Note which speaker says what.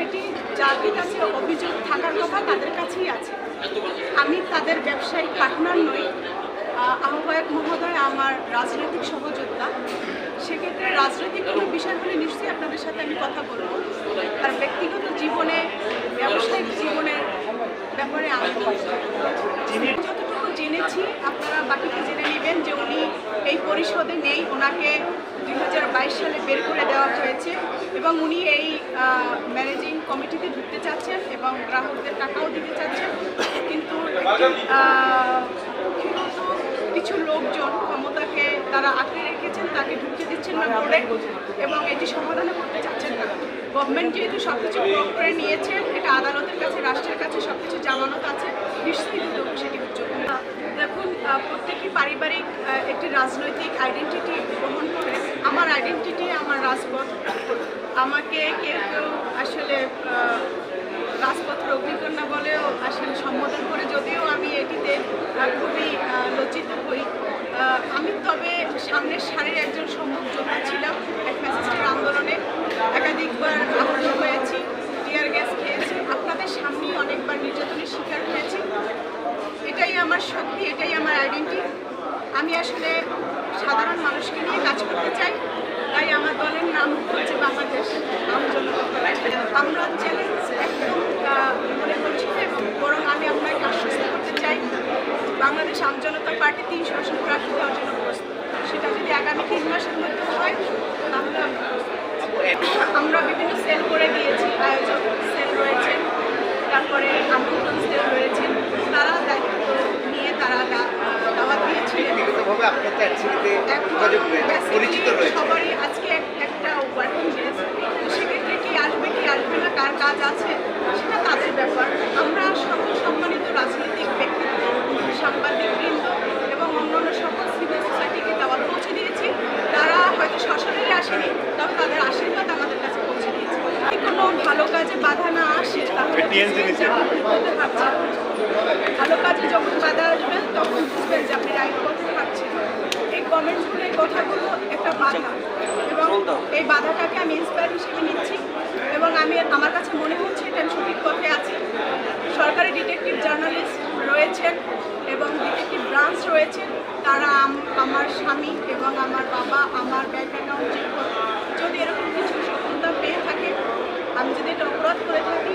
Speaker 1: সেটি যাদের কাছে অভিযোগ থাকার কথা তাদের কাছেই আছে। আমি তাদের ব্যবসায়িক পার্টনার নই। আহ্বায়ক মহোদয় আমার রাজনৈতিক সহযোদ্ধা। সেক্ষেত্রে রাজনৈতিক কোনো বিষয় হলে নিশ্চয়ই আপনাদের সাথে আমি কথা বলবো। তার ব্যক্তিগত জীবনে, ব্যবসায়িক জীবনের ব্যাপারে আমি যতটুকু জেনেছি আপনারা বাকিটা জেনে নেবেন যে উনি এই পরিষদে নেই। ওনাকে 2022 সালে বের করে দেওয়া হয়েছে এবং উনি এই ম্যানেজিং কমিটিতে ঢুকতে চাচ্ছেন এবং গ্রাহকদের টাকাও দিতে চাচ্ছেন, কিন্তু কিছু লোকজন ক্ষমতাকে তারা আঁকড়ে রেখেছেন, তাকে ঢুকতে দিচ্ছেন না বলে এবং এটি সমাধান করতে চাচ্ছেন না। গভর্নমেন্ট যেহেতু সব কিছু প্রয়োগ করে নিয়েছেন, এটা আদালতের কাছে, রাষ্ট্রের কাছে সব কিছু জামানত আছে, নিশ্চয়ই দুদক সেটি উচ্চ। দেখুন, প্রত্যেকই পারিবারিক একটি রাজনৈতিক আইডেন্টিটি গ্রহণ করে। আমার আইডেন্টিটি আমার রাজপথ। আমাকে কেউ কেউ আসলে রাজপথের অগ্নিকন্যা বলেও আসলে সম্বোধন করে, যদিও আমি এটিতে খুবই লজ্জিত হই। আমি তবে সামনের সারির একজন সম্মুখ যোদ্ধা ছিলাম। এক ফ্যাসিস্টের আন্দোলনে একাধিকবার আহত হয়েছি, টিয়ার গ্যাস খেয়েছি, আপনাদের সামনেই অনেকবার নির্যাতনের শিকার হয়েছি। এটাই আমার শক্তি, এটাই আমার আইডেন্টিটি। আমি আসলে সাধারণ মানুষকে নিয়ে কাজ করতে চাই, তাই আমার দলের নাম হচ্ছে বাংলাদেশ আম জনতা পার্টি। আমরা চ্যালেঞ্জ একদম মনে করছি না, এবং বরং আমি আপনাকে আশ্বস্ত করতে চাই বাংলাদেশ আম জনতা পার্টি 300 আসন প্রার্থী দেওয়ার জন্য প্রস্তুত। সেটা যদি আগামী 3 মাসের মধ্যে হয় তাহলে আমরা বিভিন্ন সেল করে দিয়েছি। আয়োজক সেল রয়েছে, তারপরে আমন্ত্রণ সেল রয়েছে, তারা দায়িত্ব নিয়ে তারা দাওয়াত দিয়েছিলেন। সবারই আজকে একটা ওয়ার্কিং ডেজ, সেক্ষেত্রে কি আসবে কি আসবে না, কার কাজ আছে সেটা তাদের ব্যাপার। আমরা সকল সম্মানিত রাজনৈতিক ব্যক্তিত্ব, সাংবাদিকবৃন্দ এবং অন্যান্য সকল সিভিল সোসাইটিকে দাওয়াত পৌঁছে দিয়েছি। তারা হয়তো সশরীরে আসেনি, তবে তাদের আশীর্বাদ আমাদের কাছে পৌঁছে দিয়েছে। কোনো ভালো কাজে বাধা না আসে তাহলে বলতে পারছি, ভালো কাজে যখন বাধা আসবেন তখন বুঝবেন যে আপনি রাইট পথে পাচ্ছেন। এই কমেন্টসগুলো, এই কথাগুলো একটা বাধা, এবং এই বাধাটাকে আমি ইন্সপায়ার হিসেবে নিচ্ছি এবং আমার কাছে মনে হচ্ছে এটা আমি সঠিক পথে আছি। সরকারি ডিটেকটিভ জার্নালিস্ট রয়েছেন এবং ডিটেকটিভ ব্রাঞ্চ রয়েছেন, তারা আমার স্বামী এবং আমার বাবা, আমার ব্যাংক অ্যাকাউন্ট চেক করে যদি এরকম কিছু সফলতা পেয়ে থাকে, আমি যদি এটা অপরাধ করে থাকি